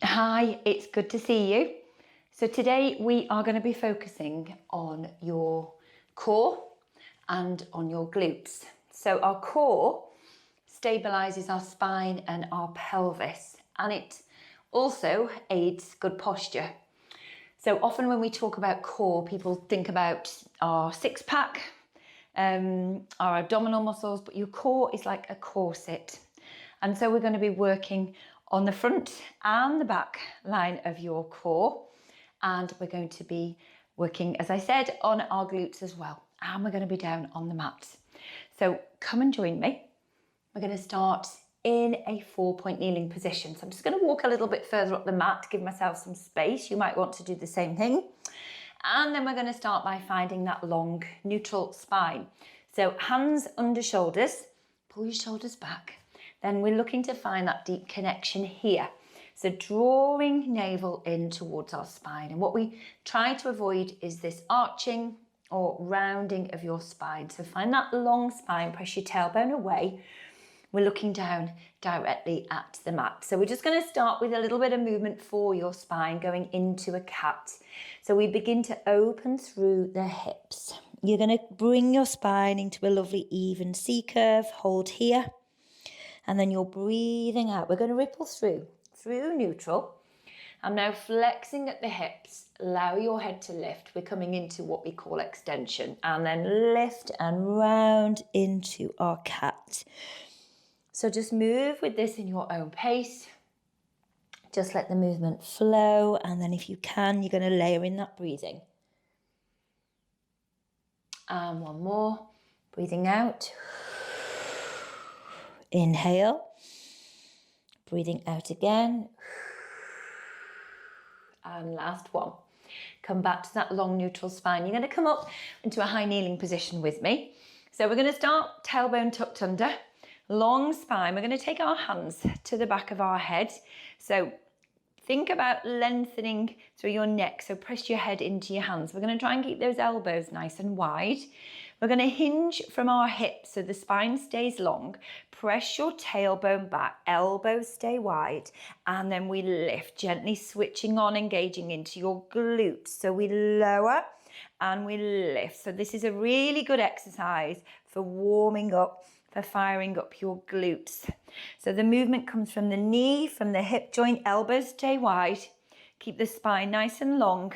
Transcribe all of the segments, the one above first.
Hi, it's good to see you. So today we are going to be focusing on your core and on your glutes. So our core stabilizes our spine and our pelvis, and it also aids good posture. So often when we talk about core, people think about our six pack, our abdominal muscles, but your core is like a corset. And so we're going to be working on the front and the back line of your core. And we're going to be working, as I said, on our glutes as well. And we're going to be down on the mat. So come and join me. We're going to start in a 4-point kneeling position. So I'm just going to walk a little bit further up the mat to give myself some space. You might want to do the same thing. And then we're going to start by finding that long neutral spine. So hands under shoulders, pull your shoulders back. Then we're looking to find that deep connection here. So drawing navel in towards our spine. And what we try to avoid is this arching or rounding of your spine. So find that long spine, press your tailbone away. We're looking down directly at the mat. So we're just going to start with a little bit of movement for your spine going into a cat. So we begin to open through the hips. You're going to bring your spine into a lovely even C curve. Hold here. And then you're breathing out. We're going to ripple through neutral. I'm now flexing at the hips. Allow your head to lift. We're coming into what we call extension. And then lift and round into our cat. So just move with this in your own pace. Just let the movement flow. And then if you can, you're going to layer in that breathing. And one more. Breathing out. Inhale. Breathing out again. And last one. Come back to that long neutral spine. You're going to come up into a high kneeling position with me. So we're going to start tailbone tucked under. Long spine. We're going to take our hands to the back of our head. So think about lengthening through your neck. So press your head into your hands. We're going to try and keep those elbows nice and wide. We're going to hinge from our hips so the spine stays long. Press your tailbone back, elbows stay wide, and then we lift, gently switching on, engaging into your glutes. So we lower and we lift. So this is a really good exercise for warming up, for firing up your glutes. So the movement comes from the knee, from the hip joint, elbows stay wide. Keep the spine nice and long.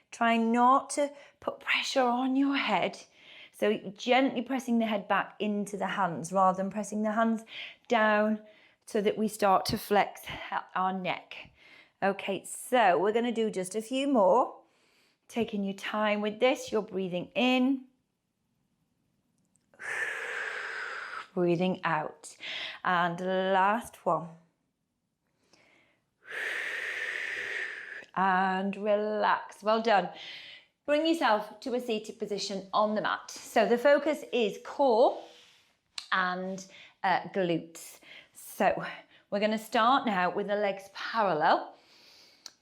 Try not to put pressure on your head. So gently pressing the head back into the hands rather than pressing the hands down so that we start to flex our neck. Okay, so we're going to do just a few more. Taking your time with this, you're breathing in. Breathing out. And last one. And relax. Well done. Bring yourself to a seated position on the mat. So the focus is core and glutes. So we're going to start now with the legs parallel.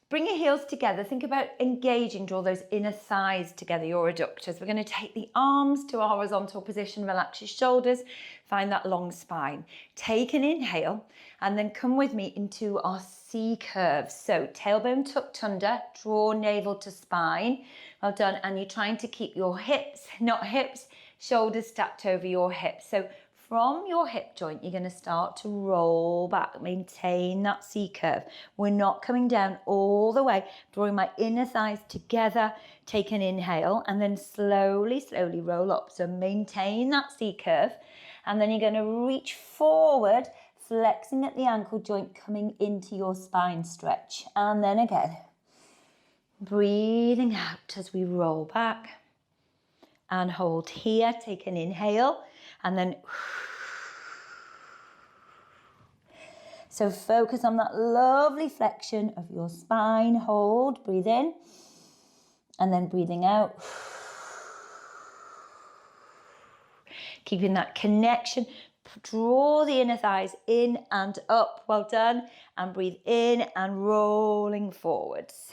Bring your heels together. Think about engaging, draw those inner thighs together, your adductors. We're going to take the arms to a horizontal position, relax your shoulders, find that long spine. Take an inhale and then come with me into our C curve. So tailbone tucked under, draw navel to spine. Well done. And you're trying to keep your hips, not hips, shoulders stacked over your hips. So from your hip joint, you're going to start to roll back, maintain that C curve. We're not coming down all the way, drawing my inner thighs together. Take an inhale and then slowly, slowly roll up. So maintain that C curve. And then you're going to reach forward, flexing at the ankle joint, coming into your spine stretch. And then again, breathing out as we roll back. And hold here, take an inhale, and then so focus on that lovely flexion of your spine. Hold, breathe in, and then breathing out. Keeping that connection. Draw the inner thighs in and up. Well done. And breathe in and rolling forwards.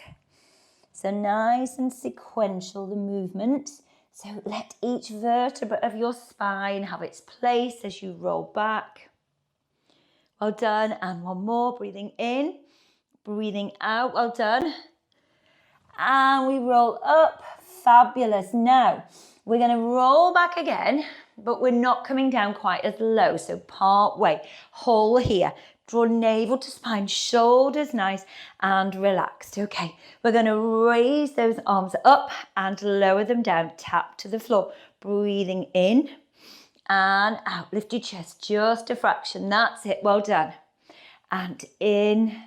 So nice and sequential, the movement. So let each vertebra of your spine have its place as you roll back. Well done. And one more, breathing in. breathing out, well done. And we roll up, fabulous. Now, we're gonna roll back again, but we're not coming down quite as low, so part way, whole here. Draw navel to spine, shoulders nice and relaxed. Okay, we're gonna raise those arms up and lower them down, tap to the floor. Breathing in and out, lift your chest just a fraction, that's it, well done. And in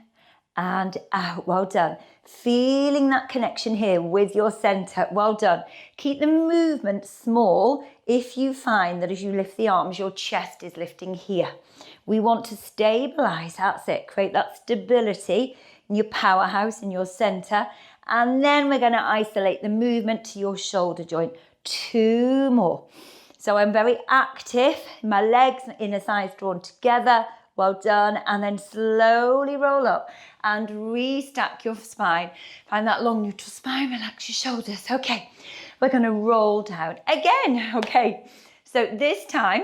and out, well done. Feeling that connection here with your center, well done. Keep the movement small if you find that as you lift the arms, your chest is lifting here. We want to stabilize, that's it, create that stability in your powerhouse, in your center. And then we're gonna isolate the movement to your shoulder joint. 2 more. So I'm very active, my legs, inner thighs drawn together. Well done. And then slowly roll up and restack your spine. Find that long neutral spine, relax your shoulders. Okay, we're gonna roll down again. Okay, so this time,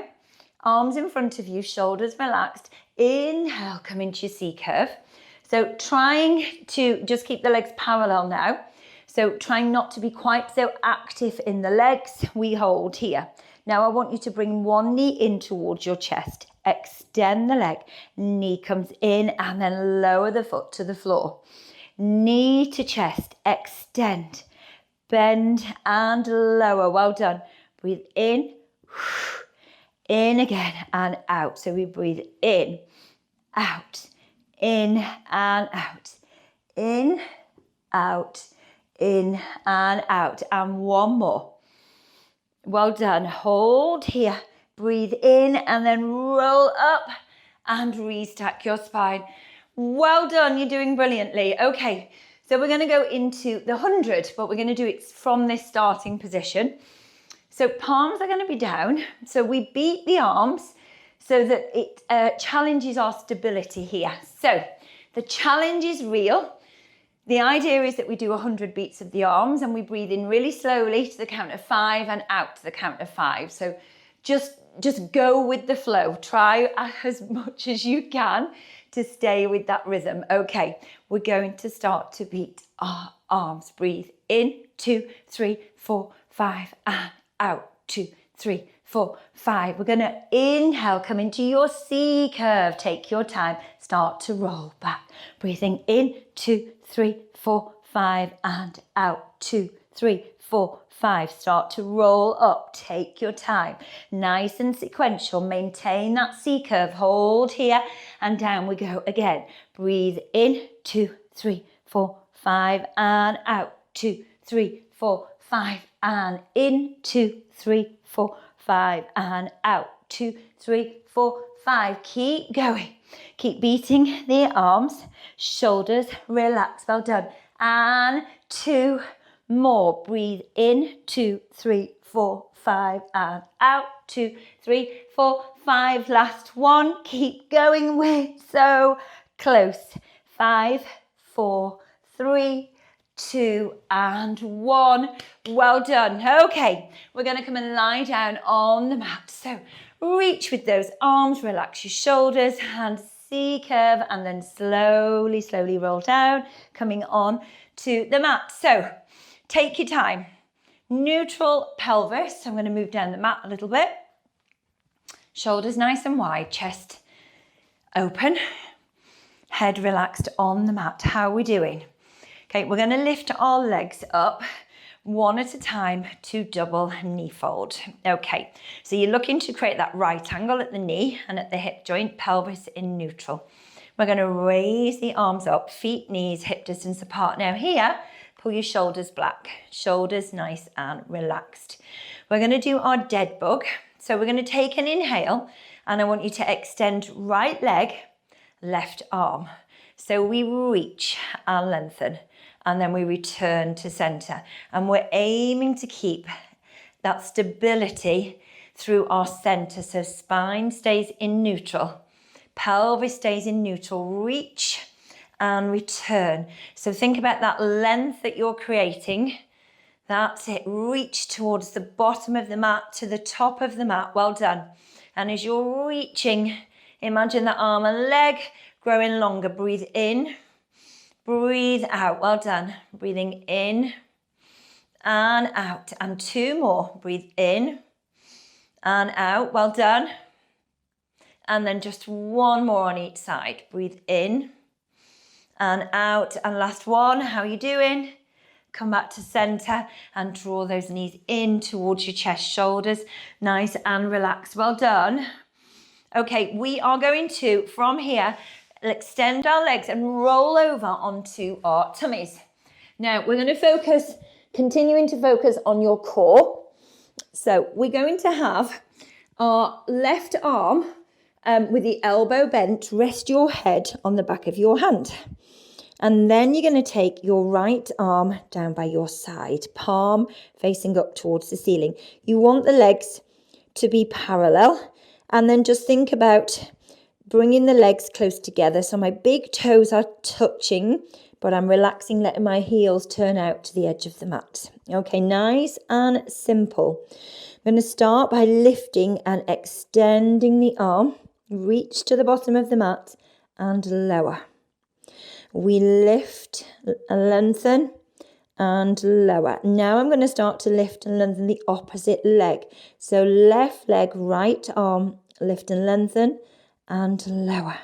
arms in front of you, shoulders relaxed. Inhale, come into your C curve. So trying to just keep the legs parallel now. So trying not to be quite so active in the legs. We hold here. Now I want you to bring one knee in towards your chest. Extend the leg, knee comes in and then lower the foot to the floor. Knee to chest, extend, bend and lower, well done. Breathe in again and out. So we breathe in, out, in and out, in, out, in and out. And one more. Well done, hold here. Breathe in and then roll up and restack your spine. Well done, you're doing brilliantly. Okay, so we're gonna go into the 100, but we're gonna do it from this starting position. So palms are gonna be down. So we beat the arms so that it challenges our stability here. So the challenge is real. The idea is that we do 100 beats of the arms and we breathe in really slowly to the count of 5 and out to the count of 5. So just go with the flow. Try as much as you can to stay with that rhythm. Okay, we're going to start to beat our arms. Breathe in, 2, 3, 4, 5, and out, 2, 3, 4, 5. We're gonna inhale, come into your C curve. Take your time, start to roll back. Breathing in, 2, 3, 4, 5, and out, 2, 3, 4, 5. Start to roll up, take your time. Nice and sequential, maintain that C curve, hold here, and down we go again. Breathe in, 2, 3, 4, 5, and out, 2, 3, 4, 5, and in, 2, 3, 4, 5, and out, 2, 3, 4, 5. Keep going. Keep beating the arms, shoulders relax, well done. And 2 more. Breathe in, 2, 3, 4, 5, and out, 2, 3, 4, 5. Last one. Keep going. We're so close. 5, 4, 3, 2, and 1. Well done. Okay, we're going to come and lie down on the mat. So reach with those arms, relax your shoulders, and C curve, and then slowly, slowly roll down, coming on to the mat. So take your time. Neutral pelvis. I'm going to move down the mat a little bit. Shoulders nice and wide, chest open, head relaxed on the mat. How are we doing? Okay, we're going to lift our legs up one at a time to double knee fold. Okay, so you're looking to create that right angle at the knee and at the hip joint, pelvis in neutral. We're going to raise the arms up, feet, knees, hip distance apart. Now here, pull your shoulders back, shoulders nice and relaxed. We're going to do our dead bug. So we're going to take an inhale and I want you to extend right leg, left arm. So we reach and lengthen. And then we return to center. And we're aiming to keep that stability through our center. So spine stays in neutral, pelvis stays in neutral, reach and return. So think about that length that you're creating. That's it, reach towards the bottom of the mat to the top of the mat, well done. And as you're reaching, imagine the arm and leg growing longer, breathe in. Breathe out. Well done. Breathing in and out. And 2 more. Breathe in and out. Well done. And then just 1 more on each side. Breathe in and out. And last one. How are you doing? Come back to center and draw those knees in towards your chest, shoulders, nice and relaxed. Well done. Okay, we are going to, from here, extend our legs and roll over onto our tummies. Now, we're going to continuing to focus on your core. So we're going to have our left arm with the elbow bent, rest your head on the back of your hand. And then you're going to take your right arm down by your side, palm facing up towards the ceiling. You want the legs to be parallel, and then just think about bringing the legs close together. So my big toes are touching, but I'm relaxing, letting my heels turn out to the edge of the mat. Okay, nice and simple. I'm going to start by lifting and extending the arm. Reach to the bottom of the mat and lower. We lift, lengthen, and lower. Now I'm going to start to lift and lengthen the opposite leg. So left leg, right arm, lift and lengthen, and lower.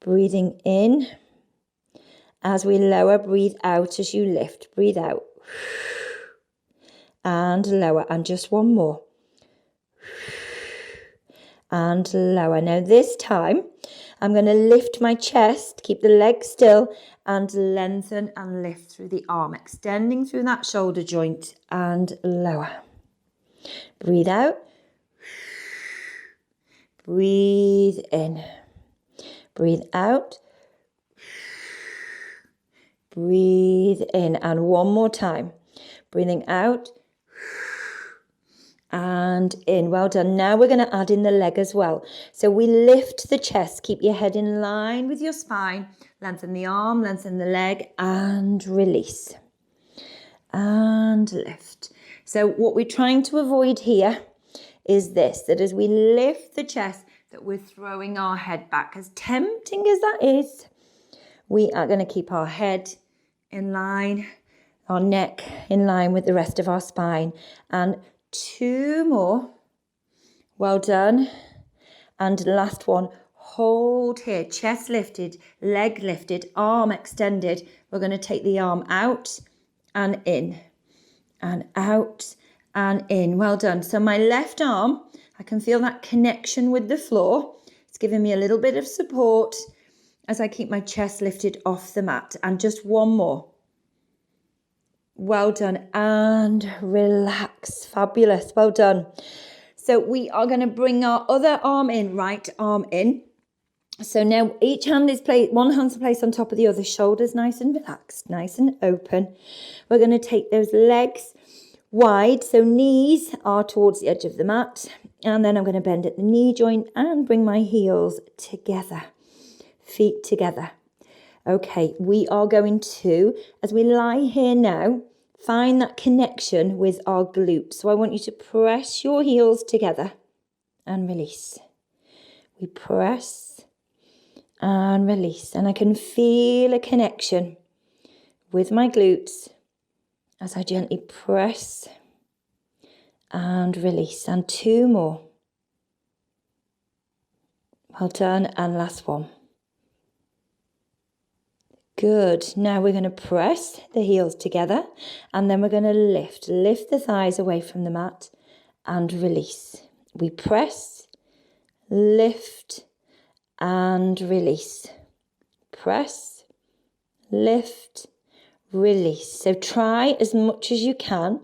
Breathing in. As we lower, breathe out as you lift. Breathe out. And lower. And just 1 more. And lower. Now this time, I'm going to lift my chest, keep the leg still, and lengthen and lift through the arm, extending through that shoulder joint and lower. Breathe out. Breathe in. Breathe out. Breathe in. And 1 more time. Breathing out. And in. Well done. Now we're going to add in the leg as well. So we lift the chest. Keep your head in line with your spine. Lengthen the arm, lengthen the leg, and release. And lift. So what we're trying to avoid here is this, that as we lift the chest, that we're throwing our head back. As tempting as that is, we are going to keep our head in line, our neck in line with the rest of our spine. And 2 more. Well done. And last one. Hold here. Chest lifted, leg lifted, arm extended. We're going to take the arm out and in. And out and in. Well done. So my left arm, I can feel that connection with the floor. It's giving me a little bit of support as I keep my chest lifted off the mat. And just 1 more. Well done. And relax. Fabulous. Well done. So we are going to bring our other arm in, right arm in. So now each hand is placed, one hand's placed on top of the other, shoulders nice and relaxed, nice and open. We're going to take those legs wide, so knees are towards the edge of the mat. And then I'm going to bend at the knee joint and bring my heels together, feet together. Okay, we are going to, as we lie here now, find that connection with our glutes. So I want you to press your heels together and release. We press and release. And I can feel a connection with my glutes as I gently press and release. And 2 more. Well done. And last one. Good. Now we're going to press the heels together and then we're going to lift the thighs away from the mat and release. We press, lift and release. Press, lift, release. So try as much as you can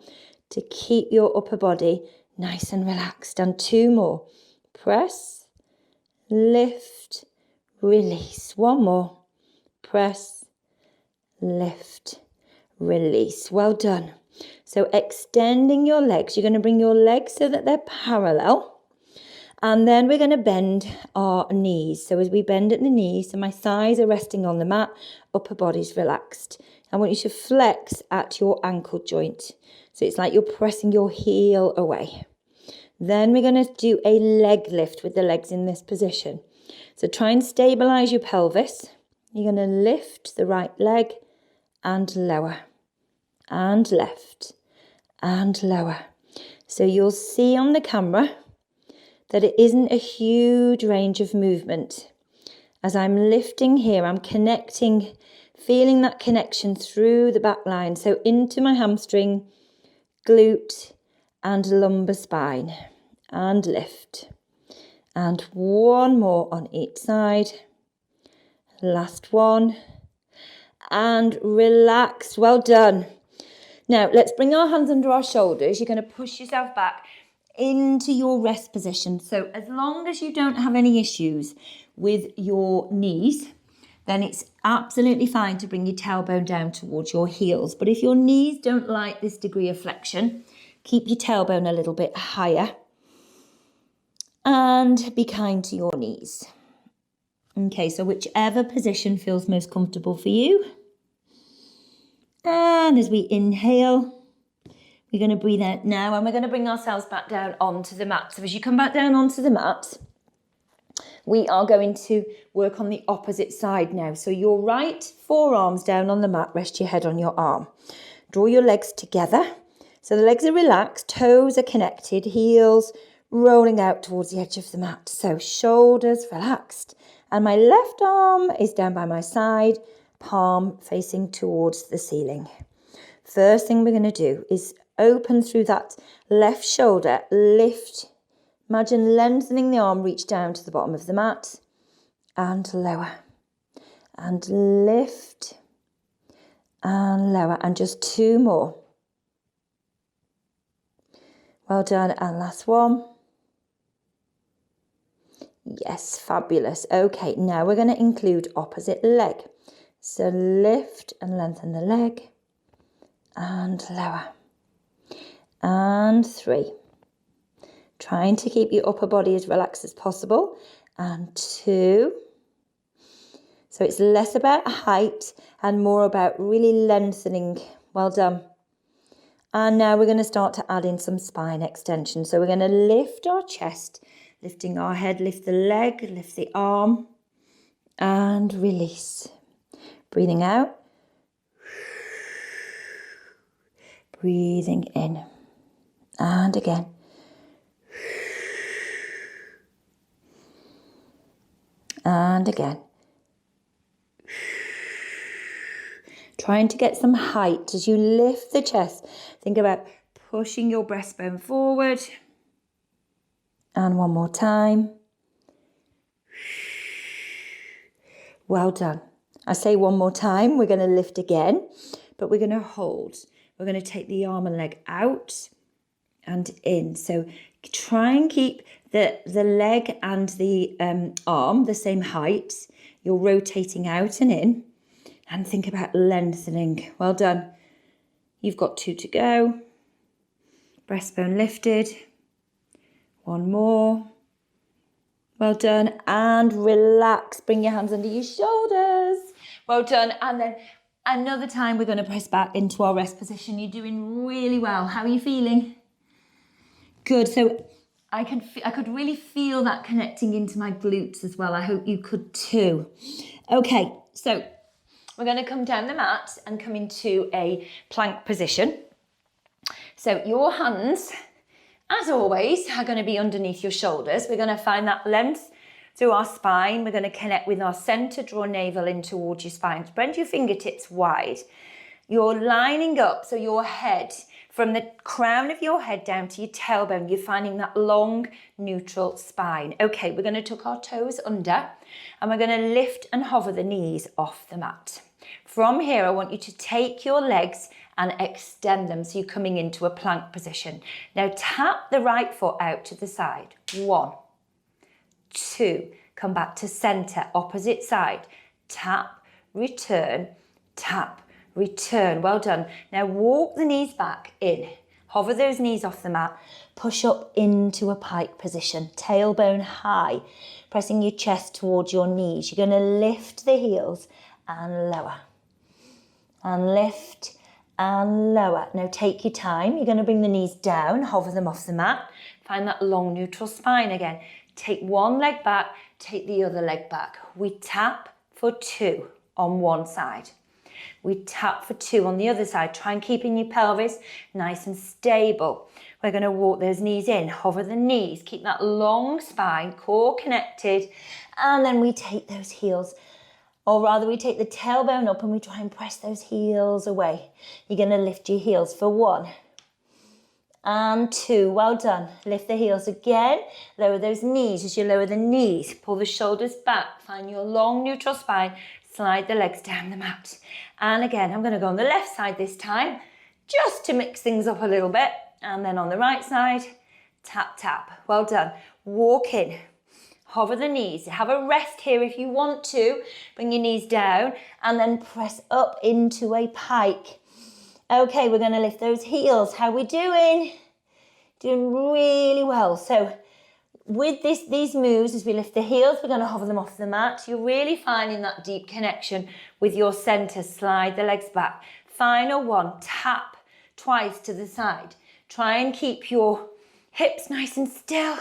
to keep your upper body nice and relaxed. And 2 more. Press, lift, release. 1 more. Press, lift, release. Well done. So extending your legs, you're going to bring your legs so that they're parallel. And then we're going to bend our knees. So as we bend at the knees, so my thighs are resting on the mat, upper body's relaxed. I want you to flex at your ankle joint. So it's like you're pressing your heel away. Then we're going to do a leg lift with the legs in this position. So try and stabilize your pelvis. You're going to lift the right leg and lower, and left and lower. So you'll see on the camera that it isn't a huge range of movement. As I'm lifting here, I'm connecting, feeling that connection through the back line. So into my hamstring, glute and lumbar spine, and lift. And one more on each side. Last one. And relax. Well done. Now, let's bring our hands under our shoulders. You're going to push yourself back into your rest position. So as long as you don't have any issues with your knees, then it's absolutely fine to bring your tailbone down towards your heels. But if your knees don't like this degree of flexion, keep your tailbone a little bit higher and be kind to your knees. Okay, so whichever position feels most comfortable for you. And as we inhale, we're going to breathe out now, and we're going to bring ourselves back down onto the mat. So as you come back down onto the mat, we are going to work on the opposite side now. So your right forearms down on the mat, rest your head on your arm. Draw your legs together. So the legs are relaxed, toes are connected, heels rolling out towards the edge of the mat. So shoulders relaxed. And my left arm is down by my side, palm facing towards the ceiling. First thing we're going to do is open through that left shoulder, lift. Imagine lengthening the arm, reach down to the bottom of the mat and lower. And lift and lower. And just two more. Well done. And last one. Yes, fabulous. Okay, now we're going to include opposite leg. So lift and lengthen the leg and lower. And 3. Trying to keep your upper body as relaxed as possible. And 2. So it's less about height and more about really lengthening. Well done. And now we're going to start to add in some spine extension. So we're going to lift our chest, lifting our head, lift the leg, lift the arm, and release. Breathing out. Breathing in. And again. And again. Trying to get some height as you lift the chest. Think about pushing your breastbone forward. And one more time. Well done. I say one more time, we're going to lift again, but we're going to hold. We're going to take the arm and leg out and in. So try and keep the leg and the arm the same height. You're rotating out and in. And think about lengthening. Well done. You've got 2 to go. Breastbone lifted. One more. Well done. And relax. Bring your hands under your shoulders. Well done. And then another time we're going to press back into our rest position. You're doing really well. How are you feeling? Good. So I could really feel that connecting into my glutes as well. I hope you could too. Okay. So we're going to come down the mat and come into a plank position. So your hands, as always, are going to be underneath your shoulders. We're going to find that length through our spine. We're going to connect with our center, draw navel in towards your spine. Spread your fingertips wide. You're lining up, so your head, from the crown of your head down to your tailbone, you're finding that long, neutral spine. Okay, we're going to tuck our toes under, and we're going to lift and hover the knees off the mat. From here, I want you to take your legs and extend them so you're coming into a plank position. Now tap the right foot out to the side. 1, 2, come back to center, opposite side. Tap, return, tap, return. Well done. Now walk the knees back in. Hover those knees off the mat. Push up into a pike position. Tailbone high. Pressing your chest towards your knees. You're going to lift the heels and lower. And lift and lower. Now take your time. You're going to bring the knees down. Hover them off the mat. Find that long neutral spine again. Take one leg back. Take the other leg back. We tap for 2. on one side. We tap for 2 on the other side. Try and keep in your pelvis nice and stable. We're going to walk those knees in, hover the knees, keep that long spine, core connected, and then we take those heels, or rather we take the tailbone up and we try and press those heels away. You're going to lift your heels for 1 and 2. Well done. Lift the heels again. Lower those knees. As you lower the knees, pull the shoulders back. Find your long neutral spine. Slide the legs down the mat. And again, I'm going to go on the left side this time, just to mix things up a little bit. And then on the right side, tap, tap. Well done. Walk in. Hover the knees. Have a rest here if you want to. Bring your knees down and then press up into a pike. Okay, we're going to lift those heels. How are we doing? Doing really well. So with these moves, as we lift the heels, we're going to hover them off the mat. You're really finding that deep connection with your center. Slide the legs back. Final one, tap twice to the side. Try and keep your hips nice and still.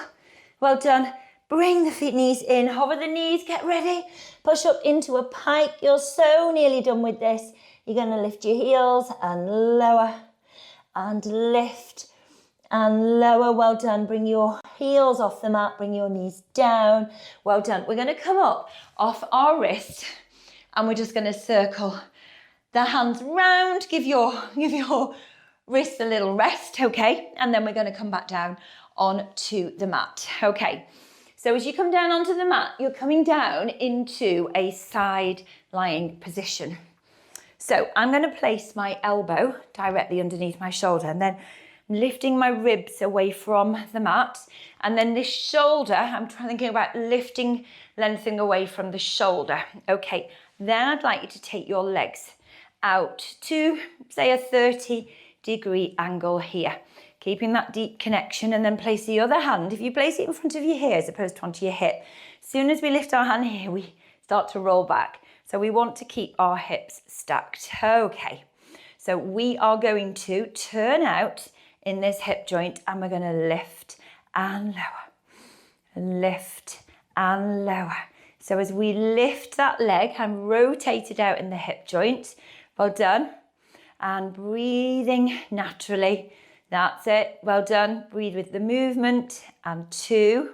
Well done. Bring the feet, knees in, hover the knees, get ready. Push up into a pike. You're so nearly done with this. You're going to lift your heels and lower and lift and lower. Well done. Bring your heels off the mat. Bring your knees down. Well done. We're going to come up off our wrist and we're just going to circle the hands round. Give your wrists a little rest, okay? And then we're going to come back down onto the mat, okay? So as you come down onto the mat, you're coming down into a side lying position. So I'm going to place my elbow directly underneath my shoulder and then lifting my ribs away from the mat. And then this shoulder, I'm thinking about lifting, lengthening away from the shoulder. Okay, then I'd like you to take your legs out to, say, a 30-degree angle here. Keeping that deep connection, and then place the other hand. If you place it in front of your here as opposed to onto your hip, as soon as we lift our hand here, we start to roll back. So we want to keep our hips stacked. Okay, so we are going to turn out in this hip joint and we're going to lift and lower, lift and lower. So as we lift that leg, I'm rotated out in the hip joint. Well done. And breathing naturally. That's it. Well done. Breathe with the movement. And 2.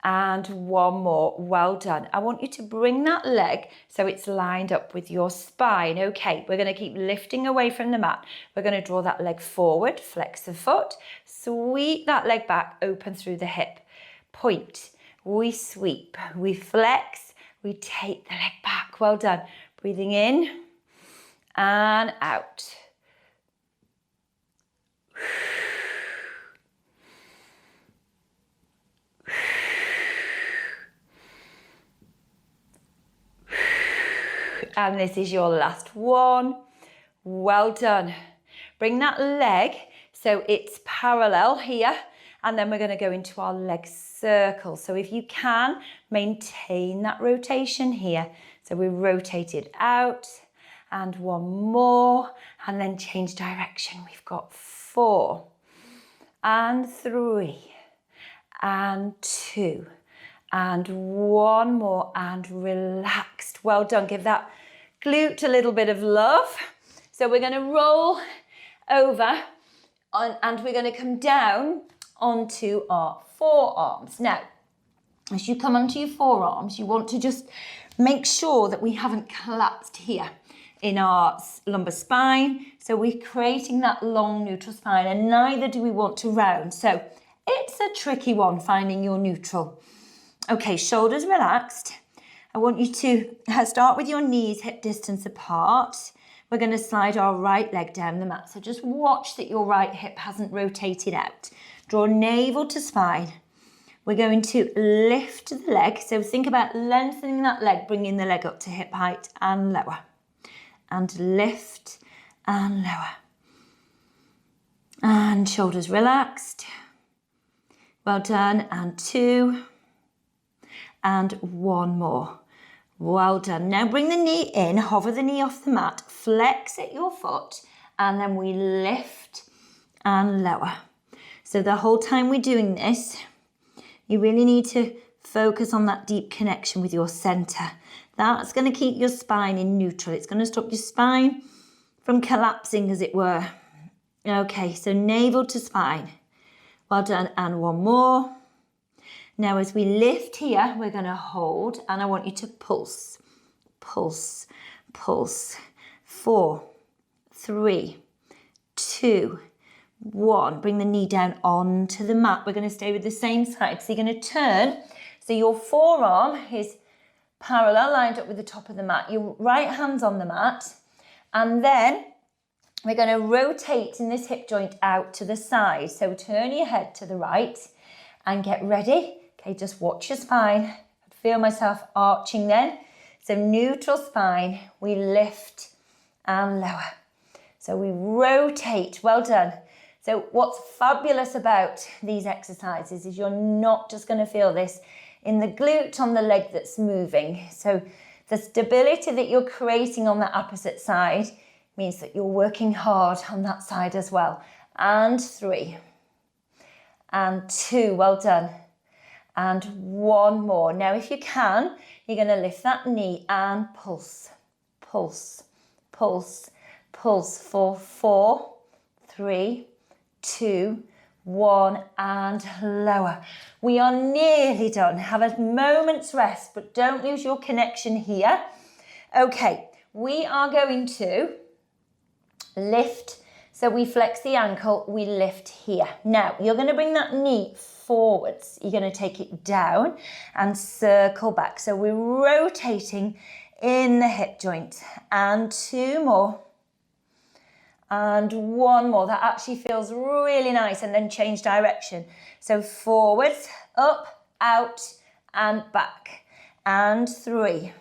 And 1 more. Well done. I want you to bring that leg so it's lined up with your spine. Okay, we're going to keep lifting away from the mat. We're going to draw that leg forward, flex the foot, sweep that leg back, open through the hip. Point. We sweep. We flex. We take the leg back. Well done. Breathing in and out. And this is your last one. Well done. Bring that leg so it's parallel here, and then we're going to go into our leg circle. So if you can, maintain that rotation here. So we rotate it out, and 1 more, and then change direction. We've got 4 and 3 and 2 and 1 more, and relaxed. Well done. Give that glute a little bit of love. So we're going to roll over and we're going to come down onto our forearms. Now, as you come onto your forearms, you want to just make sure that we haven't collapsed here in our lumbar spine. So we're creating that long neutral spine, and neither do we want to round. So it's a tricky one, finding your neutral. Okay, shoulders relaxed. I want you to start with your knees hip distance apart. We're going to slide our right leg down the mat. So just watch that your right hip hasn't rotated out. Draw navel to spine. We're going to lift the leg. So think about lengthening that leg, bringing the leg up to hip height and lower. And lift and lower. And shoulders relaxed. Well done. And 2. And 1 more. Well done. Now bring the knee in, hover the knee off the mat, flex at your foot, and then we lift and lower. So the whole time we're doing this, you really need to focus on that deep connection with your center. That's going to keep your spine in neutral. It's going to stop your spine from collapsing, as it were. Okay, so navel to spine. Well done, and one more. Now as we lift here, we're going to hold, and I want you to pulse, pulse, pulse. 4, 3, 2, 1. Bring the knee down onto the mat. We're going to stay with the same side. So you're going to turn. So your forearm is parallel, lined up with the top of the mat. Your right hand's on the mat. And then we're going to rotate in this hip joint out to the side. So turn your head to the right and get ready. Okay, just watch your spine. I feel myself arching then. So neutral spine, we lift and lower. So we rotate, well done. So what's fabulous about these exercises is you're not just going to feel this in the glute on the leg that's moving. So the stability that you're creating on the opposite side means that you're working hard on that side as well. And 3, and 2, well done. And 1 more. Now if you can, you're going to lift that knee and pulse, pulse, pulse, pulse for 4, 3, 2, 1, and lower. We are nearly done. Have a moment's rest, but don't lose your connection here. Okay, we are going to lift. So we flex the ankle, we lift here. Now, you're going to bring that knee forwards. You're going to take it down and circle back. So we're rotating in the hip joint. And 2 more. And 1 more. That actually feels really nice. And then change direction. So forwards, up, out, and back. And 3.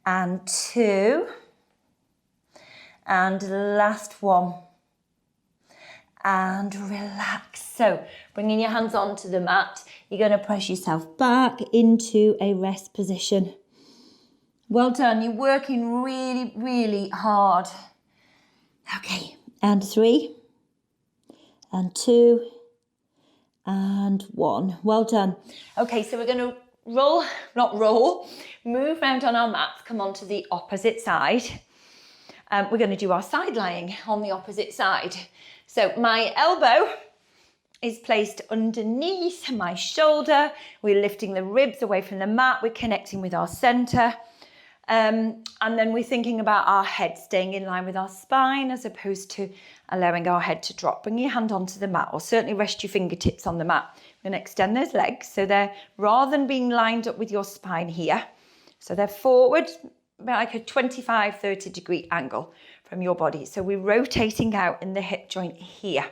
And 2. And last 1. And relax. So bringing your hands onto the mat, you're going to press yourself back into a rest position. Well done. You're working really, really hard. Okay. And 3. And 2. And 1. Well done. Okay, so we're going to move around on our mats, come onto the opposite side. We're going to do our side lying on the opposite side. So my elbow is placed underneath my shoulder. We're lifting the ribs away from the mat. We're connecting with our center. And then we're thinking about our head staying in line with our spine as opposed to allowing our head to drop. Bring your hand onto the mat, or certainly rest your fingertips on the mat. We're going to extend those legs. So they're, rather than being lined up with your spine here, so they're forward, about like a 25, 30 degree angle from your body. So we're rotating out in the hip joint here.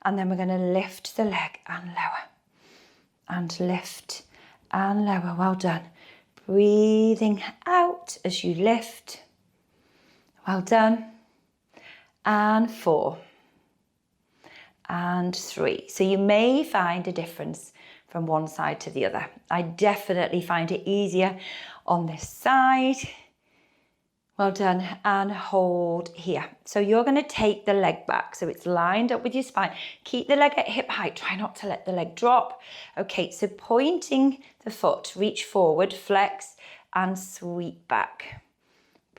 And then we're going to lift the leg and lower. And lift and lower. Well done. Breathing out as you lift. Well done. And 4. And 3. So you may find a difference from one side to the other. I definitely find it easier on this side. Well done, and hold here. So you're going to take the leg back so it's lined up with your spine. Keep the leg at hip height. Try not to let the leg drop. Okay, so pointing the foot, reach forward, flex, and sweep back.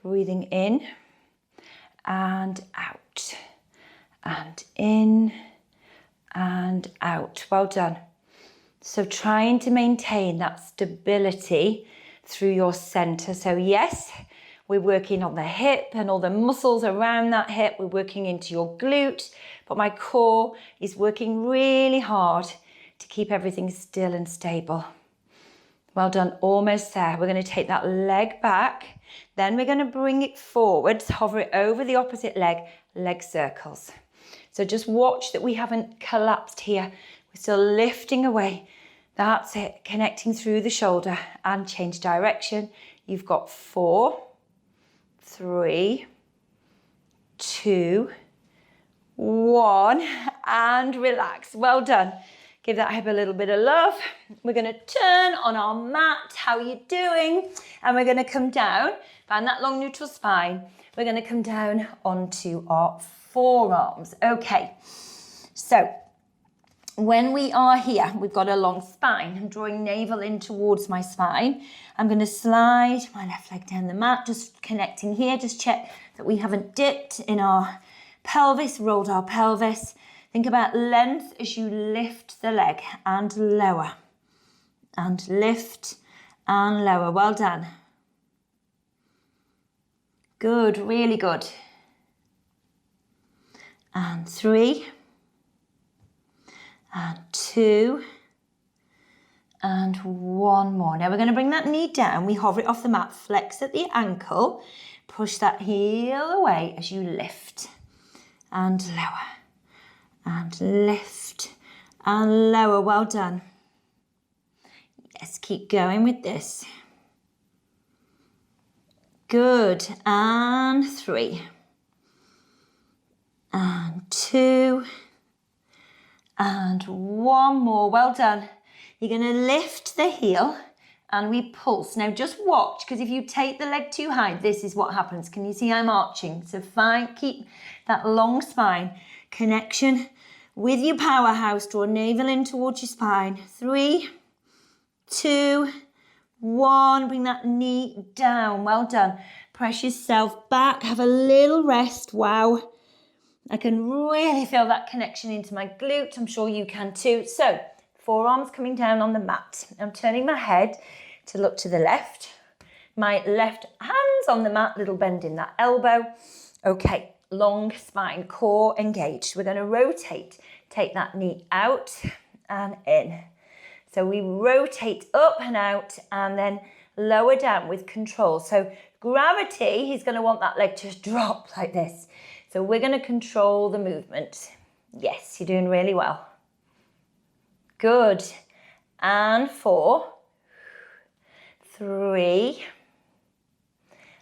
Breathing in and out, and in and out. Well done. So trying to maintain that stability through your center. So yes, we're working on the hip and all the muscles around that hip. We're working into your glute, but my core is working really hard to keep everything still and stable. Well done, almost there. We're going to take that leg back. Then we're going to bring it forward, hover it over the opposite leg, leg circles. So just watch that we haven't collapsed here. We're still lifting away. That's it, connecting through the shoulder and change direction. You've got 4, 3, 2, 1, and relax. Well done. Give that hip a little bit of love. We're going to turn on our mat. How are you doing? And we're going to come down, find that long neutral spine. We're going to come down onto our forearms. Okay, so when we are here, we've got a long spine. I'm drawing navel in towards my spine. I'm going to slide my left leg down the mat, just connecting here. Just check that we haven't dipped in our pelvis, rolled our pelvis. Think about length as you lift the leg and lower. And lift and lower. Well done. Good, really good. And 3. And 2. And 1 more. Now we're going to bring that knee down. We hover it off the mat, flex at the ankle, push that heel away as you lift and lower and lift and lower. Well done. Yes, keep going with this. Good. And 3. And 2. And 1 more. Well done. You're going to lift the heel and we pulse. Now just watch, because if you take the leg too high, this is what happens. Can you see I'm arching? So fine, keep that long spine connection with your powerhouse. Draw navel in towards your spine. 3, 2, 1. Bring that knee down. Well done. Press yourself back. Have a little rest. Wow. I can really feel that connection into my glute. I'm sure you can too. So, forearms coming down on the mat. I'm turning my head to look to the left. My left hand's on the mat, little bend in that elbow. Okay, long spine, core engaged. We're going to rotate. Take that knee out and in. So we rotate up and out and then lower down with control. So gravity, he's going to want that leg to drop like this. So we're going to control the movement. Yes, you're doing really well. Good. And 4, 3,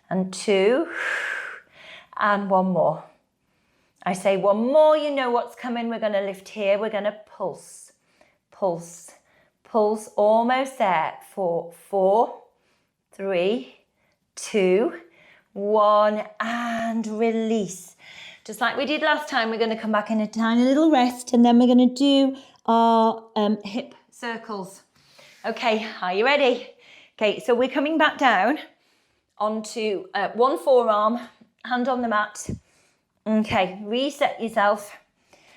and 2, and 1 more. I say 1 more, you know what's coming. We're going to lift here. We're going to pulse, pulse, pulse. Almost there. 4, 3, 2, 1, and release. Just like we did last time, we're going to come back in a tiny little rest, and then we're going to do our hip circles. Okay, are you ready? Okay, so we're coming back down onto one forearm, hand on the mat. Okay, reset yourself.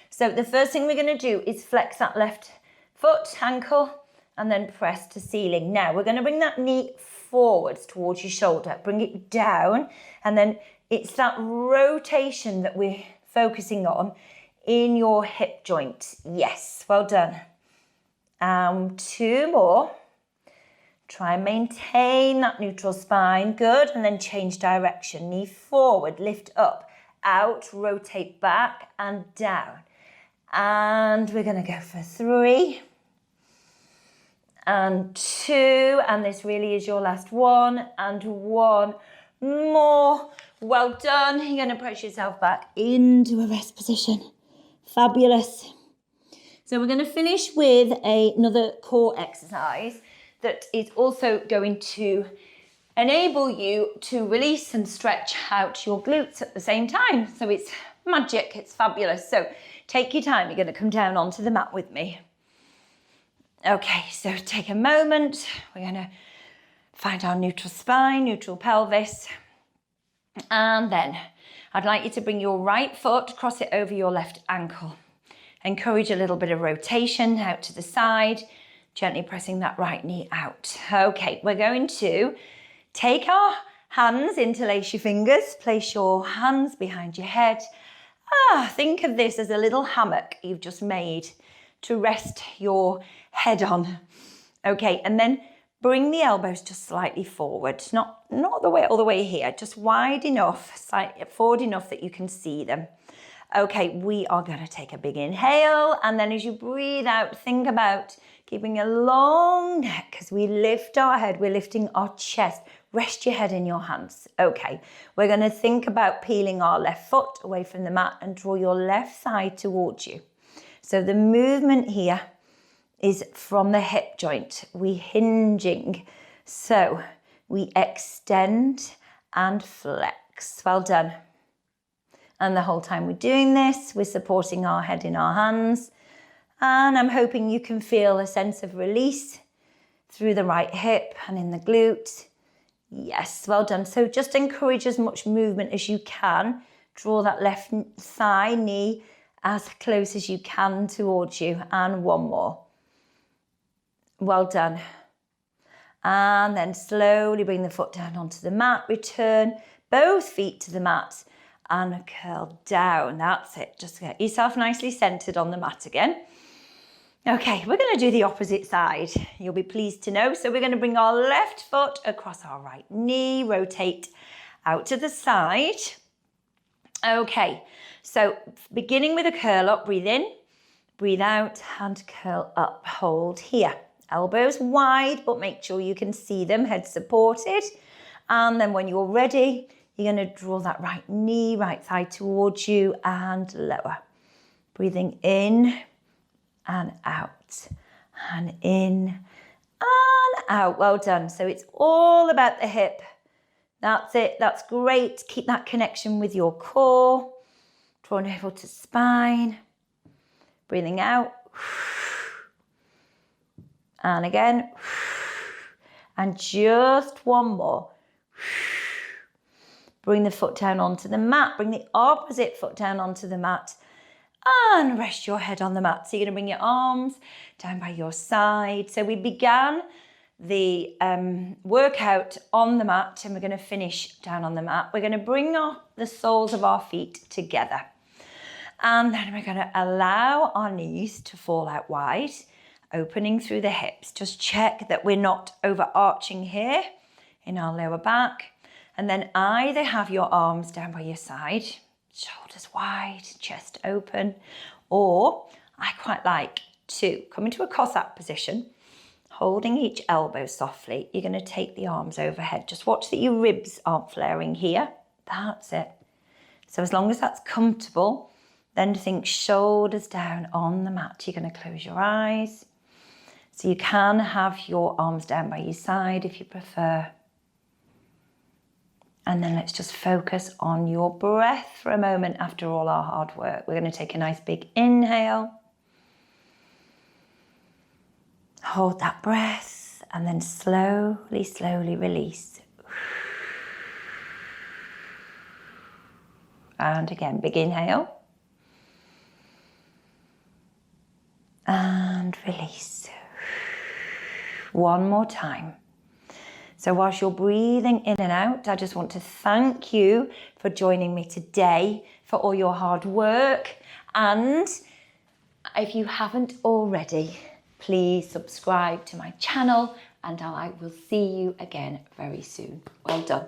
So the first thing we're going to do is flex that left foot, ankle, and then press to ceiling. Now we're going to bring that knee forwards towards your shoulder. Bring it down, and then it's that rotation that we're focusing on in your hip joint. Yes, well done. 2 more. Try and maintain that neutral spine. Good. And then change direction. Knee forward, lift up, out, rotate back and down. And we're going to go for 3 and 2. And this really is your last one. And 1 more. Well done. You're going to press yourself back into a rest position. Fabulous. So we're going to finish with another core exercise that is also going to enable you to release and stretch out your glutes at the same time. So it's magic. It's fabulous. So take your time. You're going to come down onto the mat with me. Okay, so take a moment. We're going to find our neutral spine, neutral pelvis. And then I'd like you to bring your right foot, cross it over your left ankle. Encourage a little bit of rotation out to the side, gently pressing that right knee out. Okay, we're going to take our hands, interlace your fingers, place your hands behind your head. Think of this as a little hammock you've just made to rest your head on. Okay, and then bring the elbows just slightly forward, not all the way here, just wide enough, slightly forward enough that you can see them. Okay, we are going to take a big inhale, and then as you breathe out, think about keeping a long neck. As we lift our head, we're lifting our chest. Rest your head in your hands. Okay, we're going to think about peeling our left foot away from the mat and draw your left side towards you. So the movement here is from the hip joint. We hinging. So we extend and flex. Well done. And the whole time we're doing this, we're supporting our head in our hands And I'm hoping you can feel a sense of release through the right hip and in the glute. Yes, well done. So just encourage as much movement as you can. Draw that left thigh, knee as close as you can towards you. And one more. Well done. And then slowly bring the foot down onto the mat. Return both feet to the mat and curl down. That's it. Just get yourself nicely centered on the mat again. Okay, we're going to do the opposite side. You'll be pleased to know. So we're going to bring our left foot across our right knee, rotate out to the side. Okay, so beginning with a curl up, breathe in, breathe out, and curl up. Hold here. Elbows wide, but make sure you can see them, head supported. And then when you're ready, you're going to draw that right knee, right thigh towards you and lower. Breathing in and out, and in and out. Well done. So it's all about the hip. That's it. That's great. Keep that connection with your core. Draw navel to spine. Breathing out. And again. And just one more. Bring the foot down onto the mat. Bring the opposite foot down onto the mat. And rest your head on the mat. So you're going to bring your arms down by your side. So we began the workout on the mat and we're going to finish down on the mat. We're going to bring the soles of our feet together. And then we're going to allow our knees to fall out wide, opening through the hips. Just check that we're not overarching here in our lower back. And then either have your arms down by your side, shoulders wide, chest open, or I quite like to come into a Cossack position, holding each elbow softly. You're going to take the arms overhead. Just watch that your ribs aren't flaring here. That's it. So as long as that's comfortable, then think shoulders down on the mat. You're going to close your eyes. So you can have your arms down by your side if you prefer. And then let's just focus on your breath for a moment after all our hard work. We're going to take a nice big inhale. Hold that breath and then slowly, slowly release. And again, big inhale. And release. One more time. So whilst you're breathing in and out, I just want to thank you for joining me today, for all your hard work. And if you haven't already, please subscribe to my channel and I will see you again very soon. Well done.